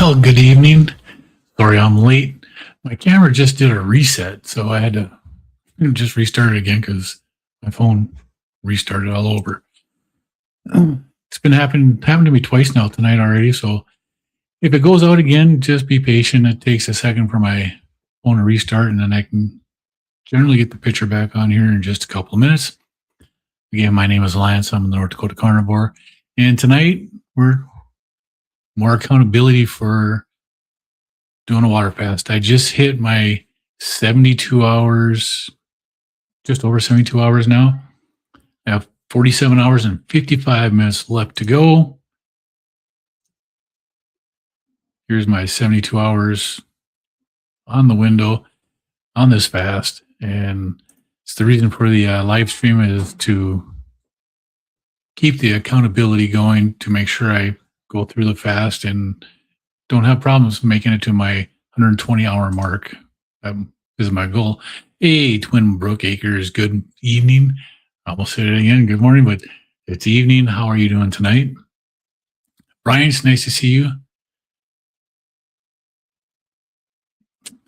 Well, good evening. Sorry I'm late. My camera just did a reset, so I had to just restart it again because my phone restarted all over. It's been happened to me twice now tonight already, so if it goes out again, just be patient. It takes a second for my phone to restart, and then I can generally get the picture back on here in just a couple of minutes. Again, my name is Lance. I'm the North Dakota Carnivore, and tonight we're more accountability for doing a water fast. I just hit my 72 hours, just over 72 hours now. I have 47 hours and 55 minutes left to go. Here's my 72 hours on the window on this fast. And it's the reason for the live stream is to keep the accountability going, to make sure I go through the fast and don't have problems making it to my 120-hour mark. Is my goal. Hey, Twin Brook Acres, good evening. I almost said it again. Good morning, but it's evening. How are you doing tonight? Brian, it's nice to see you.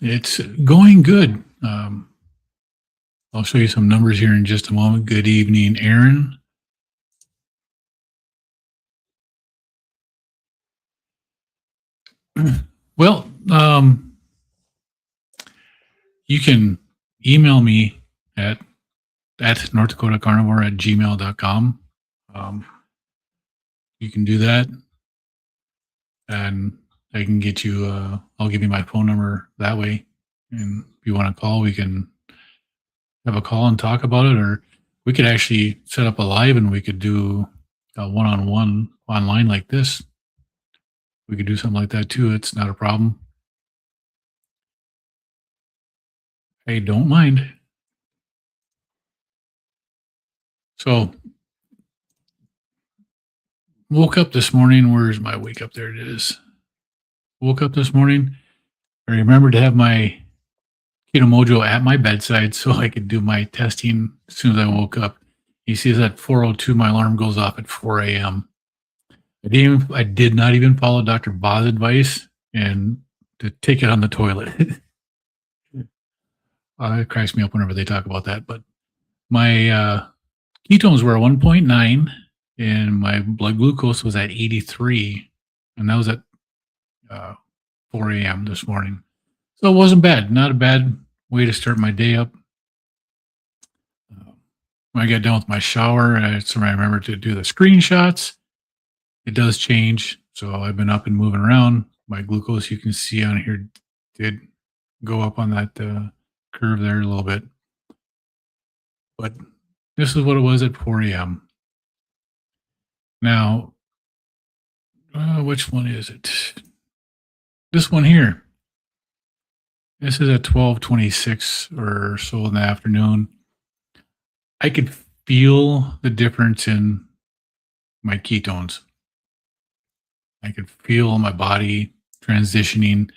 It's going good. I'll show you some numbers here in just a moment. Good evening, Aaron. Well, you can email me at northdakotacarnivore@gmail.com. You can do that, and I can get you, I'll give you my phone number that way. And if you want to call, we can have a call and talk about it, or we could actually set up a live and we could do a one-on-one online like this. We could do something like that too. It's not a problem. I don't mind. So, woke up this morning. Where's my wake up? There it is. Woke up this morning. I remembered to have my Keto Mojo at my bedside so I could do my testing as soon as I woke up. You see, at 4:02, my alarm goes off at 4 a.m. I did not even follow Dr. Boz's advice and to take it on the toilet. It cracks me up whenever they talk about that. But my ketones were at 1.9 and my blood glucose was at 83. And that was at 4 a.m. this morning. So it wasn't bad. Not a bad way to start my day up. When I got done with my shower, I remember to do the screenshots. It does change. So I've been up and moving around. My glucose, you can see on here, did go up on that curve there a little bit. But this is what it was at 4 a.m. Now, which one is it? This one here. This is at 12:26 or so in the afternoon. I could feel the difference in my ketones. I could feel my body transitioning.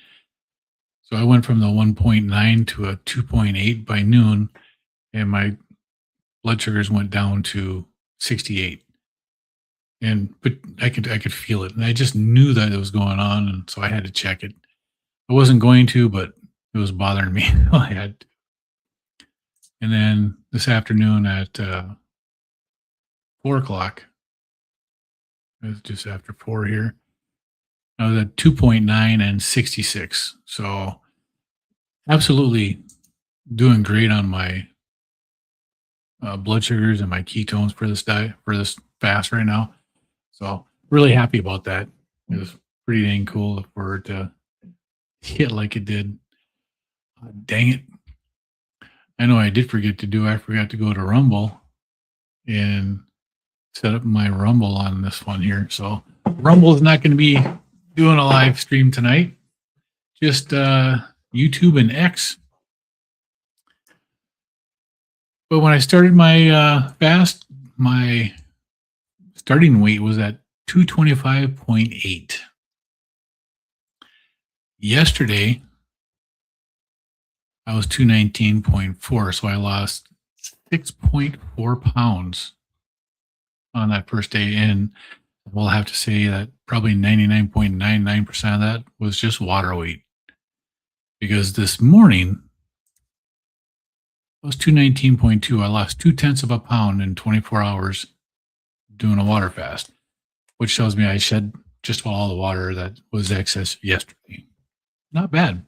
So I went from the 1.9 to a 2.8 by noon, and my blood sugars went down to 68. But I could feel it, and I just knew that it was going on, and so I had to check it. I wasn't going to, but it was bothering me. I had to. And then this afternoon at 4 o'clock, it was just after 4 here, I was at 2.9 and 66. So absolutely doing great on my blood sugars and my ketones for this diet, for this fast right now. So really happy about that. It was pretty dang cool for it to hit like it did. Dang it. I know I did forget to do. I forgot to go to Rumble and set up my Rumble on this one here. So Rumble is not going to be doing a live stream tonight. Just YouTube and X. But when I started my fast, my starting weight was at 225.8. Yesterday, I was 219.4, so I lost 6.4 pounds on that first day. And we'll have to say that probably 99.99% of that was just water weight. Because this morning I was 219.2. I lost 2/10 of a pound in 24 hours doing a water fast, which tells me I shed just about all the water that was excess yesterday. Not bad.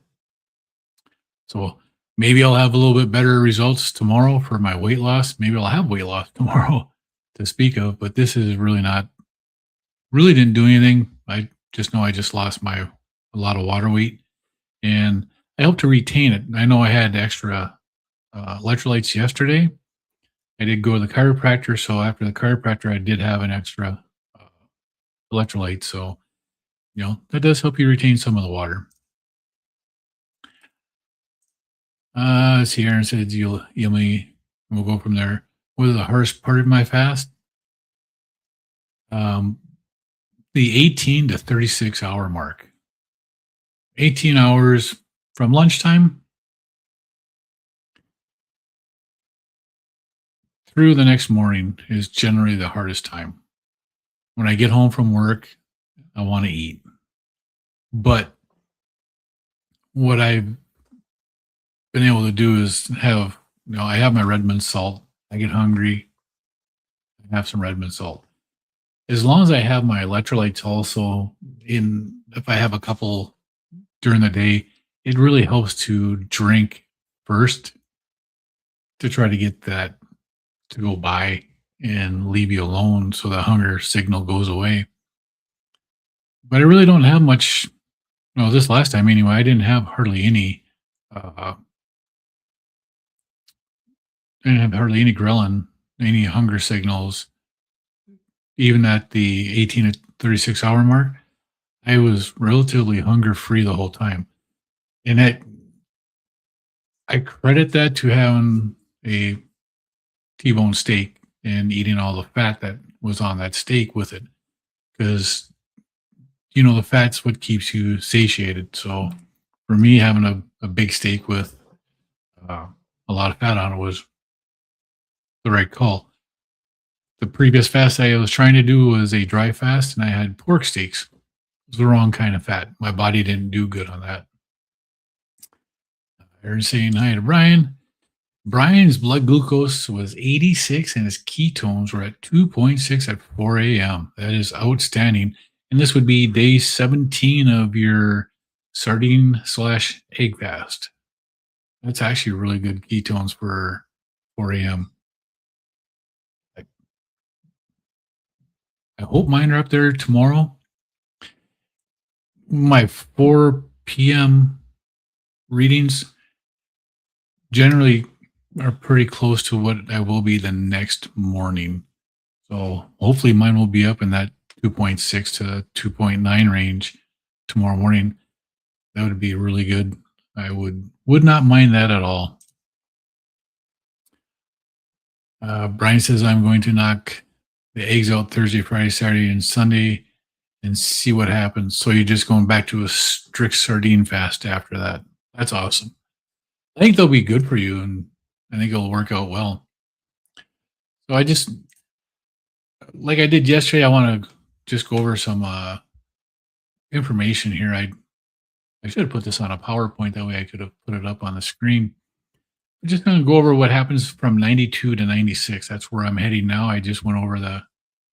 So maybe I'll have a little bit better results tomorrow for my weight loss. Maybe I'll have weight loss tomorrow to speak of, but this is really not, really didn't do anything. I just know I just lost a lot of water weight, and I hope to retain it. I know I had extra electrolytes yesterday. I did go to the chiropractor, so after the chiropractor, I did have an extra uh, electrolyte. So that does help you retain some of the water. See, Aaron said you'll me. We'll go from there. What is the hardest part of my fast? Um, the 18 to 36 hour mark. 18 hours from lunchtime through the next morning is generally the hardest time. When I get home from work, I want to eat. But what I've been able to do is I have my Redmond salt. I get hungry, I have some Redmond salt. As long as I have my electrolytes also if I have a couple during the day, it really helps to drink first to try to get that to go by and leave you alone so the hunger signal goes away. But I really don't have much. No, this last time anyway, I didn't have hardly any. Uh, I didn't have hardly any ghrelin, any hunger signals. Even at the 18 to 36 hour mark, I was relatively hunger free the whole time, and I credit that to having a T-bone steak and eating all the fat that was on that steak with it, because the fat's what keeps you satiated. So for me, having a big steak with uh, a lot of fat on it was the right call. The previous fast I was trying to do was a dry fast, and I had pork steaks. It was the wrong kind of fat. My body didn't do good on that. Aaron saying hi to Brian. Brian's blood glucose was 86 and his ketones were at 2.6 at 4 a.m. That is outstanding. And this would be day 17 of your sardine/egg fast. That's actually really good ketones for 4 a.m. I hope mine are up there tomorrow. My 4 p.m. readings generally are pretty close to what I will be the next morning. So hopefully mine will be up in that 2.6 to 2.9 range tomorrow morning. That would be really good. I would not mind that at all. Brian says I'm going to knock the eggs out Thursday, Friday, Saturday, and Sunday and see what happens. So you're just going back to a strict sardine fast after that. That's awesome. I think they'll be good for you, and I think it'll work out well. So I just, like I did yesterday, I want to just go over some information here. I should have put this on a PowerPoint. That way I could have put it up on the screen. I'm just going to go over what happens from 92 to 96. That's where I'm heading now. I just went over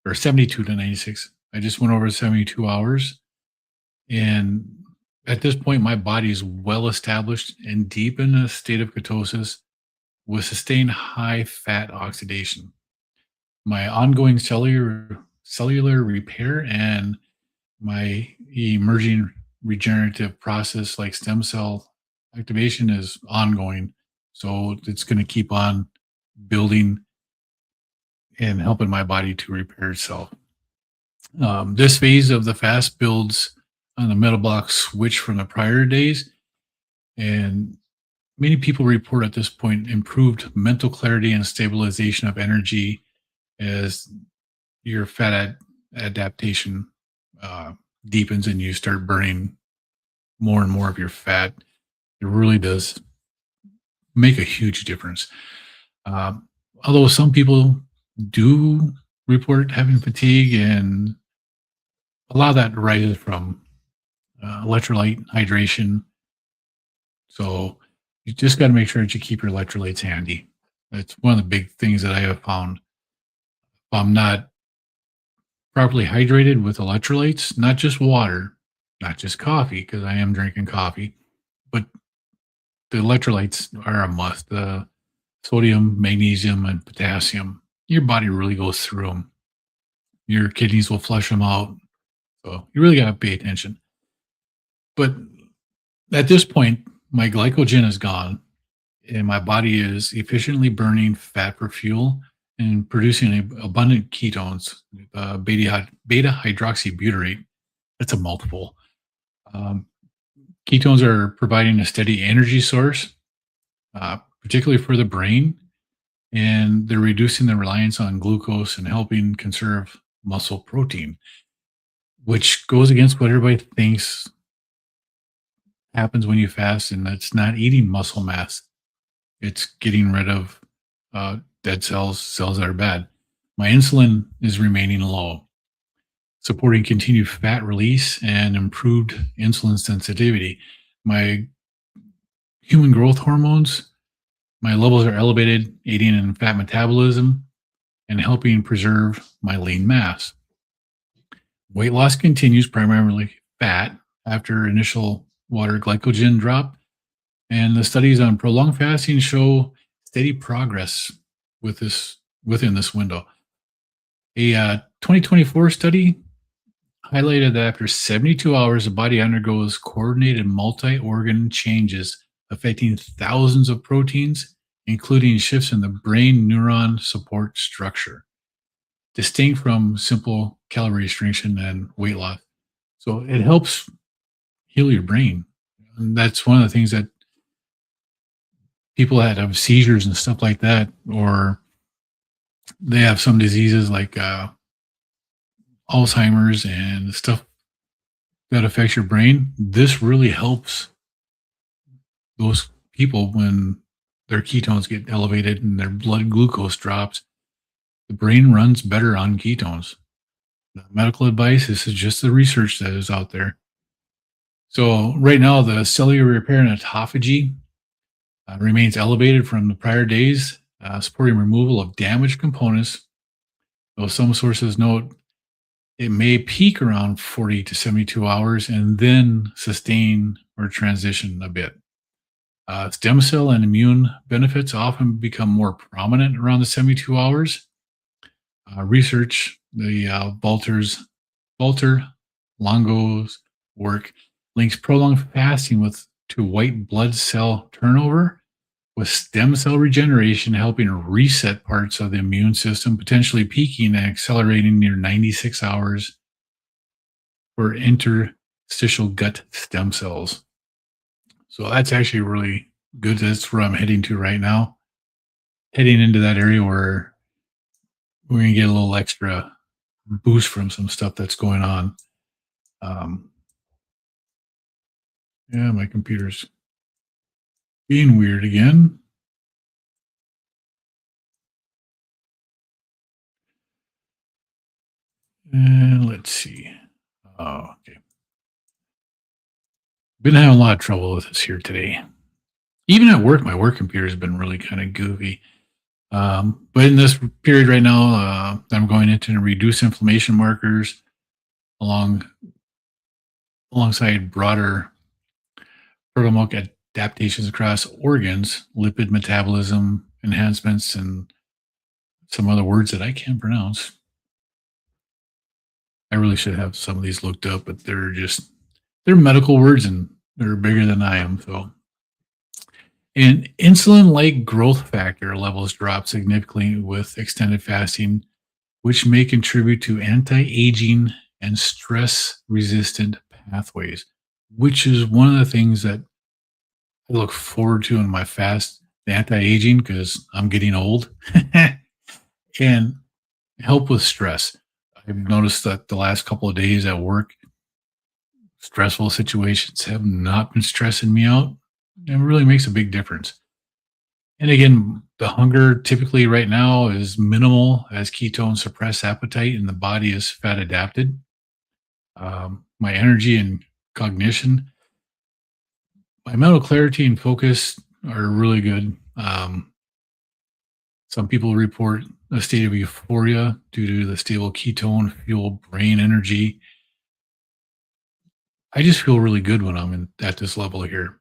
or 72 to 96. I just went over 72 hours. And at this point, my body is well established and deep in a state of ketosis with sustained high fat oxidation. My ongoing cellular repair and my emerging regenerative process like stem cell activation is ongoing. So it's going to keep on building and helping my body to repair itself. This phase of the fast builds on the metabolic switch from the prior days. And many people report at this point improved mental clarity and stabilization of energy as your fat adaptation deepens and you start burning more and more of your fat. It really does make a huge difference. Although some people do report having fatigue and a lot of that arises from electrolyte hydration. So you just got to make sure that you keep your electrolytes handy. That's one of the big things that I have found. If I'm not properly hydrated with electrolytes, not just water, not just coffee, because I am drinking coffee, but the electrolytes are a must. The sodium, magnesium, and potassium. Your body really goes through them. Your kidneys will flush them out. So you really got to pay attention. But at this point, my glycogen is gone and my body is efficiently burning fat for fuel and producing abundant ketones, beta hydroxybutyrate. That's a multiple. Um, Ketones are providing a steady energy source, particularly for the brain, and they're reducing the reliance on glucose and helping conserve muscle protein, which goes against what everybody thinks happens when you fast, and that's not eating muscle mass. It's getting rid of dead cells, cells that are bad. My insulin is remaining low, supporting continued fat release and improved insulin sensitivity. My human growth hormones, my levels are elevated, aiding in fat metabolism and helping preserve my lean mass. Weight loss continues, primarily fat, after initial water glycogen drop. And the studies on prolonged fasting show steady progress within this window. A 2024 study highlighted that after 72 hours, the body undergoes coordinated multi-organ changes affecting thousands of proteins, including shifts in the brain neuron support structure, distinct from simple calorie restriction and weight loss. So it helps heal your brain. And that's one of the things that people that have seizures and stuff like that, or they have some diseases like Alzheimer's and stuff that affects your brain. This really helps those people when their ketones get elevated and their blood glucose drops. The brain runs better on ketones. Not medical advice. This is just the research that is out there. So right now, the cellular repair and autophagy remains elevated from the prior days, supporting removal of damaged components. Though some sources note it may peak around 40 to 72 hours and then sustain or transition a bit. Stem cell and immune benefits often become more prominent around the 72 hours. Research, the Walter Longo's work links prolonged fasting to white blood cell turnover, with stem cell regeneration helping reset parts of the immune system, potentially peaking and accelerating near 96 hours for interstitial gut stem cells. So that's actually really good. That's where I'm heading to right now. Heading into that area where we're going to get a little extra boost from some stuff that's going on. Yeah, my computer's being weird again. And let's see. Oh, okay. Been having a lot of trouble with this here today. Even at work, my work computer has been really kind of goofy. But in this period right now, I'm going into reduce inflammation markers alongside broader proteomic adaptations across organs, lipid metabolism enhancements, and some other words that I can't pronounce. I really should have some of these looked up, but they're medical words and they're bigger than I am. So, and insulin-like growth factor levels drop significantly with extended fasting, which may contribute to anti-aging and stress-resistant pathways, which is one of the things that I look forward to in my fast, the anti-aging, because I'm getting old, and help with stress. I've noticed that the last couple of days at work, stressful situations have not been stressing me out. It really makes a big difference. And again, the hunger typically right now is minimal as ketones suppress appetite and the body is fat adapted. my energy and cognition, my mental clarity and focus are really good. Some people report a state of euphoria due to the stable ketone fuel brain energy. I just feel really good when I'm at this level here.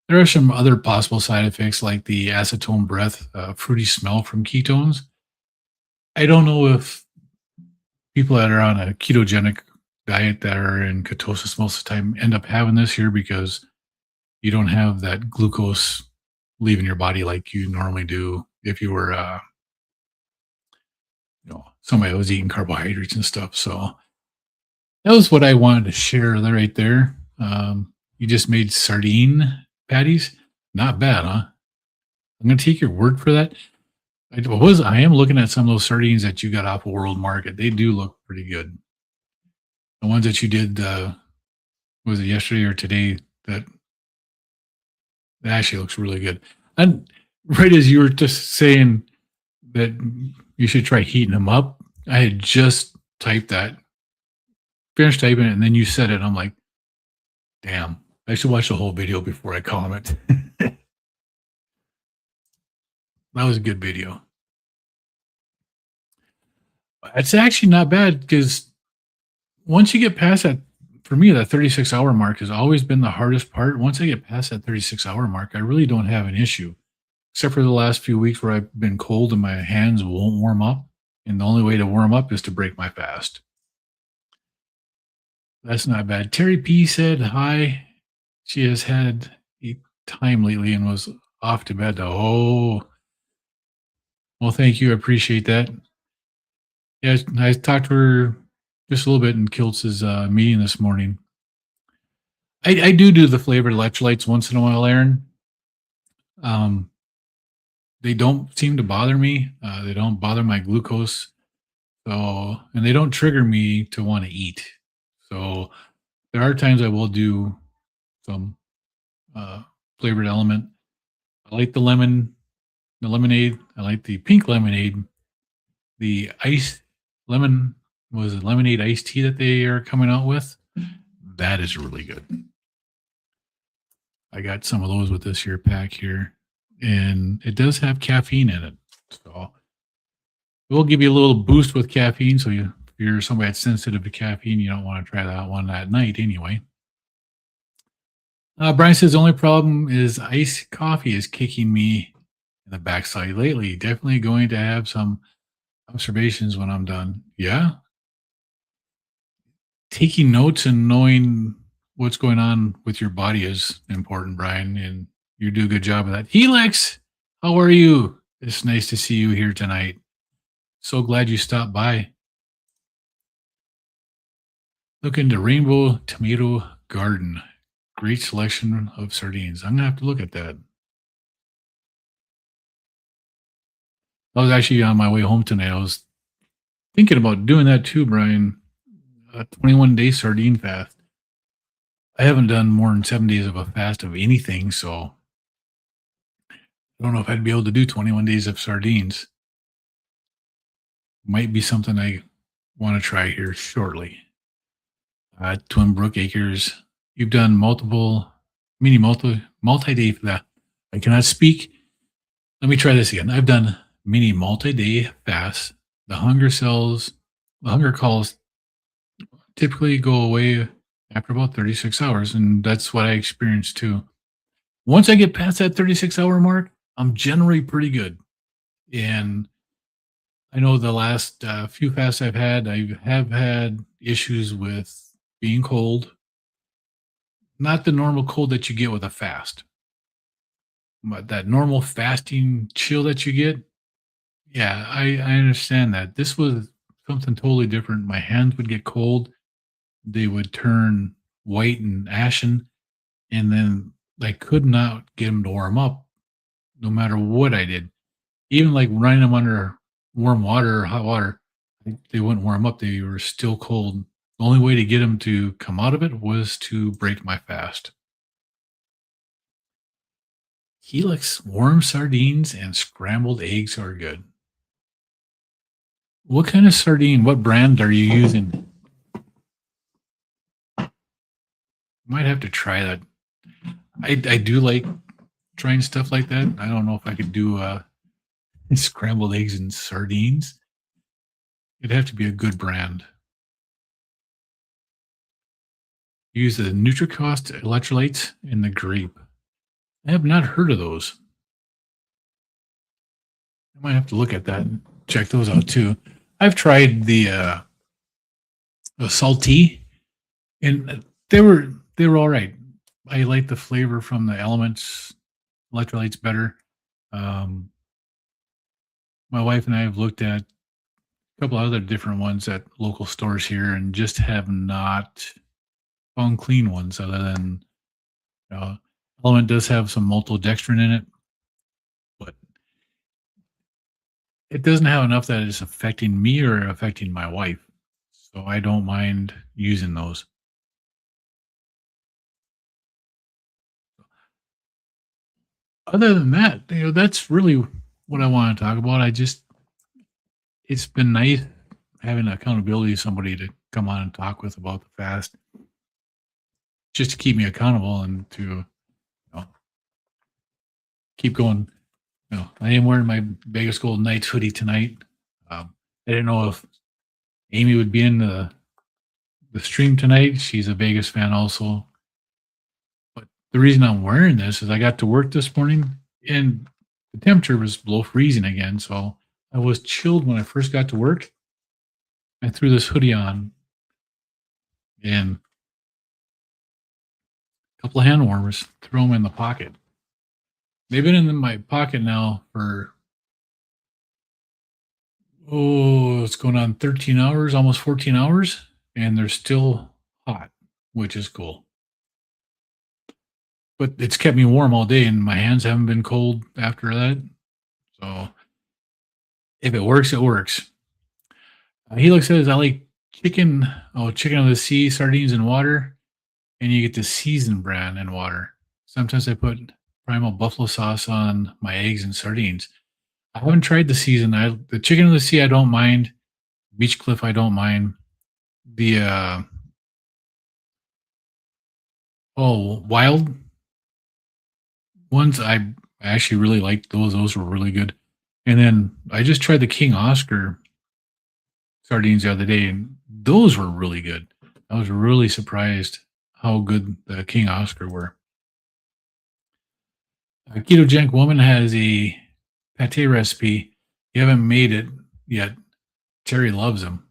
There are some other possible side effects like the acetone breath, fruity smell from ketones. I don't know if people that are on a ketogenic diet that are in ketosis most of the time end up having this here because you don't have that glucose leaving your body like you normally do if you were, somebody that was eating carbohydrates and stuff. So that was what I wanted to share there right there. You just made sardine patties. Not bad, huh? I'm gonna take your word for that. I am looking at some of those sardines that you got off of World Market. They do look pretty good. The ones that you did, was it yesterday or today? That actually looks really good. And right as you were just saying that you should try heating them up, I had just typed that, finished typing it, and then you said it. And I'm like, damn, I should watch the whole video before I comment. That was a good video. It's actually not bad because once you get past that, for me, that 36-hour mark has always been the hardest part. Once I get past that 36-hour mark, I really don't have an issue, except for the last few weeks where I've been cold and my hands won't warm up. And the only way to warm up is to break my fast. That's not bad. Terry P said hi. She has had a time lately and was off to bed. Oh, well, thank you. I appreciate that. Yeah, I talked to her just a little bit in Kiltz's meeting this morning. I do the flavored electrolytes once in a while, Aaron. Um, they don't seem to bother me. They don't bother my glucose. So, and they don't trigger me to want to eat. So there are times I will do some uh, flavored element. I like the lemonade. I like the pink lemonade. The ice lemon was it lemonade iced tea that they are coming out with. That is really good. I got some of those with this here pack here, and it does have caffeine in it. So it will give you a little boost with caffeine. So if you're somebody that's sensitive to caffeine, you don't want to try that one at night anyway. Brian says the only problem is iced coffee is kicking me in the backside lately. Definitely going to have some observations when I'm done. Yeah. Taking notes and knowing what's going on with your body is important, Brian, and you do a good job of that. Helix, how are you? It's nice to see you here tonight. So glad you stopped by. Look into Rainbow Tomato Garden. Great selection of sardines. I'm going to have to look at that. I was actually on my way home tonight. I was thinking about doing that too, Brian. A 21-day sardine fast. I haven't done more than 7 days of a fast of anything, so I don't know if I'd be able to do 21 days of sardines. Might be something I want to try here shortly. Twin Brook Acres. You've done multi-day that I cannot speak. Let me try this again. I've done mini multi-day fasts. The hunger calls typically go away after about 36 hours, and that's what I experienced too. Once I get past that 36-hour mark, I'm generally pretty good. And I know the last few fasts I've had, I have had issues with being cold. Not the normal cold that you get with a fast, but that normal fasting chill that you get. Yeah, I understand that. This was something totally different. My hands would get cold. They would turn white and ashen, and then I could not get them to warm up no matter what I did. Even like running them under warm water or hot water, they wouldn't warm up. They were still cold. The only way to get them to come out of it was to break my fast. Helix warm sardines and scrambled eggs are good. What kind of sardine? What brand are you using? Might have to try that. I do like trying stuff like that. I don't know if I could do scrambled eggs and sardines. It'd have to be a good brand. Use the Nutricost electrolytes and the grape. I have not heard of those. I might have to look at that and check those out too. I've tried the salty, and they were all right. I like the flavor from the elements electrolytes better. Um, my wife and I have looked at a couple other different ones at local stores here, and just have not found clean ones other than uh, element does have some maltodextrin in it, but it doesn't have enough that it's affecting me or affecting my wife. So I don't mind using those. Other than that, that's really what I want to talk about. It's been nice having accountability, somebody to come on and talk with about the fast, just to keep me accountable and to know, keep going. I am wearing my Vegas Golden Knights hoodie tonight. I didn't know if Amy would be in the stream tonight. She's a Vegas fan also. But the reason I'm wearing this is I got to work this morning and the temperature was below freezing again. So I was chilled when I first got to work. I threw this hoodie on and a couple of hand warmers, throw them in the pocket. They've been in my pocket now for, it's going on 13 hours, almost 14 hours, and they're still hot, which is cool. But it's kept me warm all day, and my hands haven't been cold after that. So if it works, it works. Helix says, I like chicken of the sea, sardines, and water, and you get the seasoned brand and water. Sometimes I put primal buffalo sauce on my eggs and sardines. I haven't tried the season. The chicken of the sea, I don't mind. Beach Cliff, I don't mind. The wild ones, I actually really liked those. Those were really good. And then I just tried the King Oscar sardines the other day, and those were really good. I was really surprised how good the King Oscar were. A ketogenic woman has a pate recipe. You haven't made it yet. Terry loves them.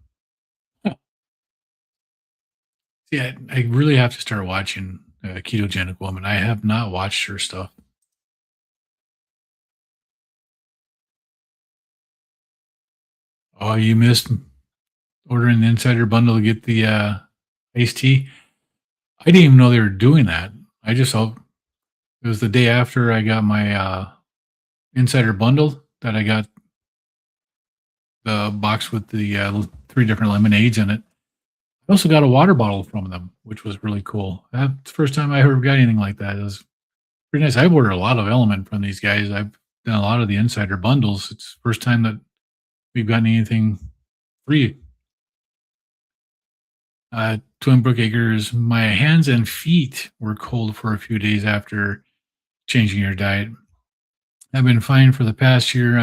Yeah, I really have to start watching Ketogenic Woman. I have not watched her stuff. Oh, you missed ordering the Insider Bundle to get the iced tea. I didn't even know they were doing that. I just saw it was the day after I got my Insider Bundle that I got the box with the 3 different lemonades in it. I also got a water bottle from them, which was really cool. That's the first time I ever got anything like that. It was pretty nice. I've ordered a lot of Element from these guys. I've done a lot of the Insider Bundles. It's the first time that we've gotten anything free. Twin Brook Acres, my hands and feet were cold for a few days after changing your diet. I've been fine for the past year.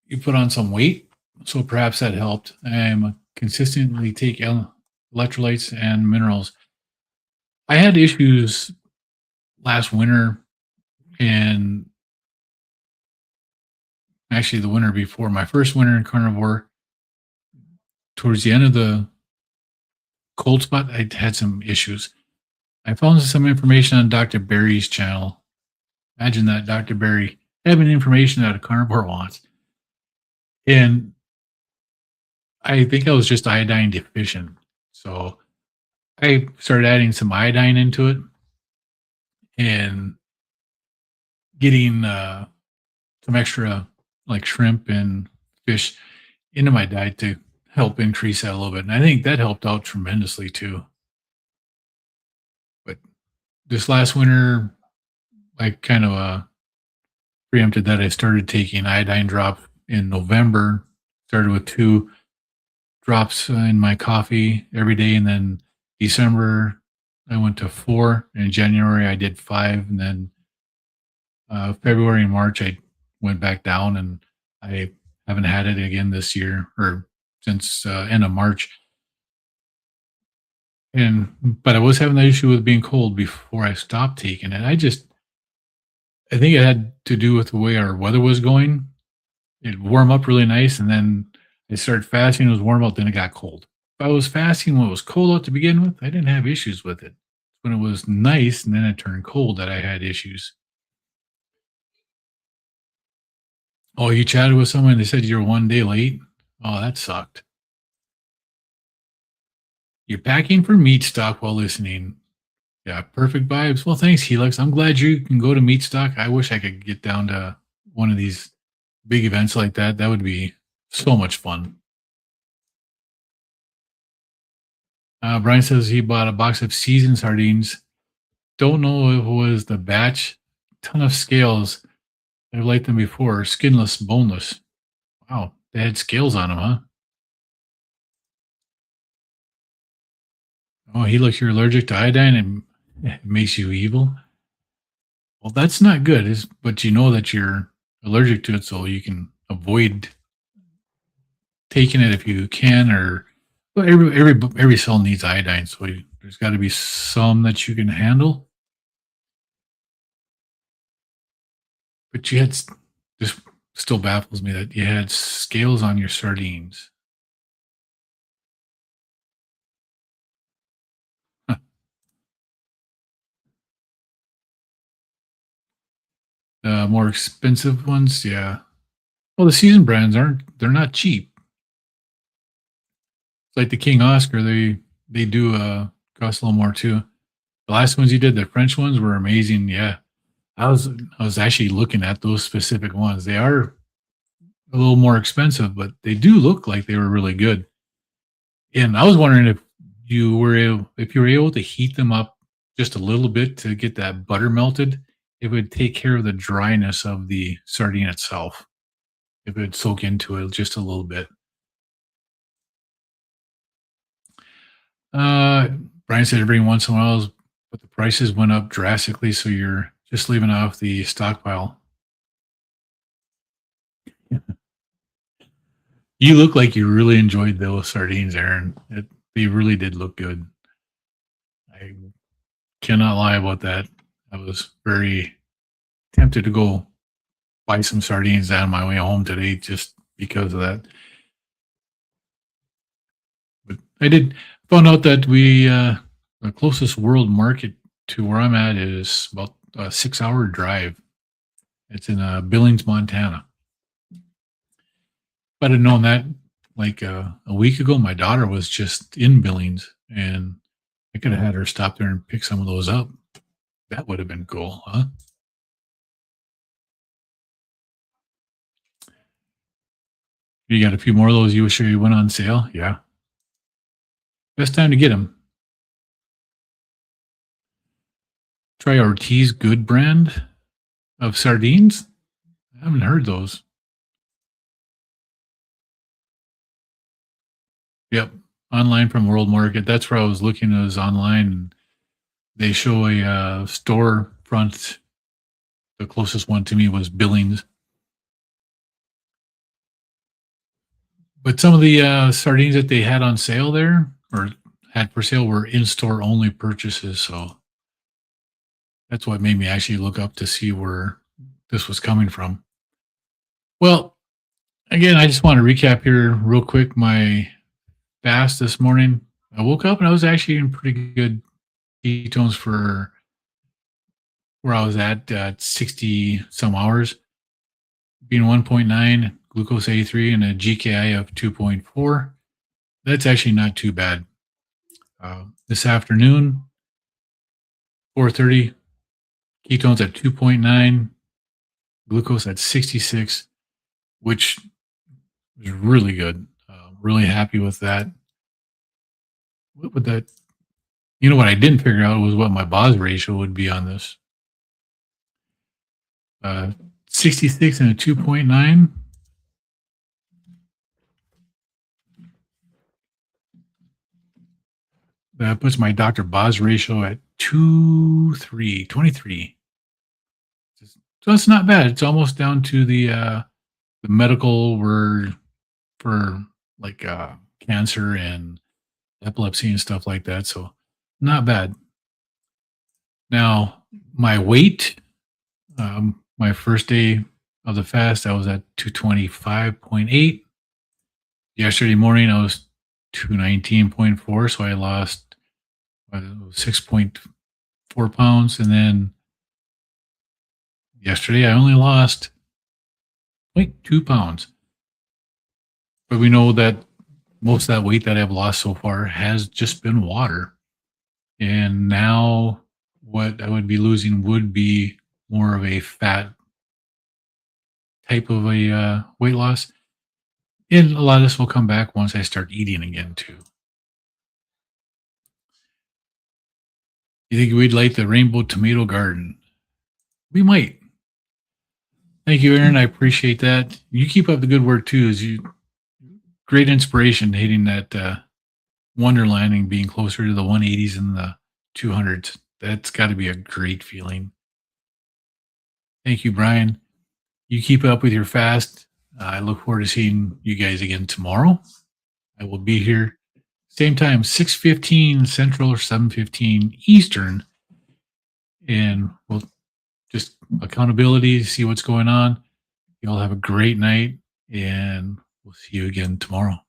You put on some weight, so perhaps that helped. I'm consistently take electrolytes and minerals. I had issues last winter and actually the winter before. My first winter in carnivore, towards the end of the cold spot, I had some issues. I found some information on Dr. Barry's channel. Imagine that, Dr. Barry having information that a carnivore wants. And I think I was just iodine deficient. So I started adding some iodine into it and getting some extra like shrimp and fish into my diet to help increase that a little bit. And I think that helped out tremendously too. But this last winter, I kind of preempted that. I started taking iodine drop in November, started with 2 drops in my coffee every day. And then December, I went to 4. In January, I did 5. And then February and March, I went back down, and I haven't had it again this year or since end of March. And but I was having that issue with being cold before I stopped taking it. I think it had to do with the way our weather was going. It'd warm up really nice, and then I started fasting. It was warm out, then it got cold. If I was fasting when it was cold out to begin with, I didn't have issues with it. When it was nice and then it turned cold that I had issues. Oh, you chatted with someone, they said you're one day late? Oh, that sucked. You're packing for meat stock while listening. Yeah, perfect vibes. Well, thanks, Helix. I'm glad you can go to meat stock. I wish I could get down to one of these big events like that. That would be so much fun. Brian says he bought a box of seasoned sardines. Don't know if it was the batch. Ton of scales. I've liked them before. Skinless, boneless. Wow, they had scales on them, huh? Oh, he looks you're allergic to iodine and it makes you evil. Well, that's not good. But you know that you're allergic to it, so you can avoid taking it if you can. Or well, every cell needs iodine, so there's got to be some that you can handle. But this still baffles me that you had scales on your sardines. More expensive ones, yeah. Well, the season brands they're not cheap. It's like the King Oscar, they do cost a little more too. The last ones you did, the French ones were amazing. Yeah. I was actually looking at those specific ones. They are a little more expensive, but they do look like they were really good. And I was wondering if you were able to heat them up just a little bit to get that butter melted, it would take care of the dryness of the sardine itself. If it would soak into it just a little bit. Uh, Brian said every once in a while, but the prices went up drastically, so you're just leaving off the stockpile. You look like you really enjoyed those sardines, Aaron. They really did look good. I cannot lie about that. I was very tempted to go buy some sardines on my way home today just because of that. But I did found out that the closest world market to where I'm at is about a 6 hour drive. It's in Billings, Montana. If I'd have known that like a week ago, my daughter was just in Billings, and I could have had her stop there and pick some of those up. That would have been cool, huh? You got a few more of those you wish you went on sale? Yeah. Best time to get them. Try Ortiz Good brand of sardines. I haven't heard those. Yep. Online from World Market. That's where I was looking. It was online. And they show a store front. The closest one to me was Billings. But some of the sardines that they had on sale there or had for sale were in store only purchases. So that's what made me actually look up to see where this was coming from. Well, again, I just want to recap here real quick my fast this morning. I woke up and I was actually in pretty good ketones for where I was at 60 some hours, being 1.9, glucose 83, and a GKI of 2.4. That's actually not too bad. This afternoon, 4:30, ketones at 2.9, glucose at 66, which is really good. Really happy with that. What would that? You know what I didn't figure out was what my BOS ratio would be on this. 66 and a 2.9. That puts my Dr. Boz ratio at 23. So it's not bad. It's almost down to the medical where for like cancer and epilepsy and stuff like that. So not bad. Now my weight, my first day of the fast, I was at 225.8. Yesterday morning, I was 219.4. So I lost 6.4 pounds. And then yesterday, I only lost zero point 0.2 pounds. But we know that most of that weight that I've lost so far has just been water. And now what I would be losing would be more of a fat type of a weight loss. And a lot of this will come back once I start eating again, too. You think we'd like the rainbow tomato garden? We might. Thank you, Aaron. I appreciate that. You keep up the good work, too. As you great inspiration hitting that Wonderland and being closer to the 180s and the 200s. That's got to be a great feeling. Thank you, Brian. You keep up with your fast. I look forward to seeing you guys again tomorrow. I will be here same time, 6:15 Central or 7:15 Eastern, and we'll just accountability, see what's going on. You all have a great night, and we'll see you again tomorrow.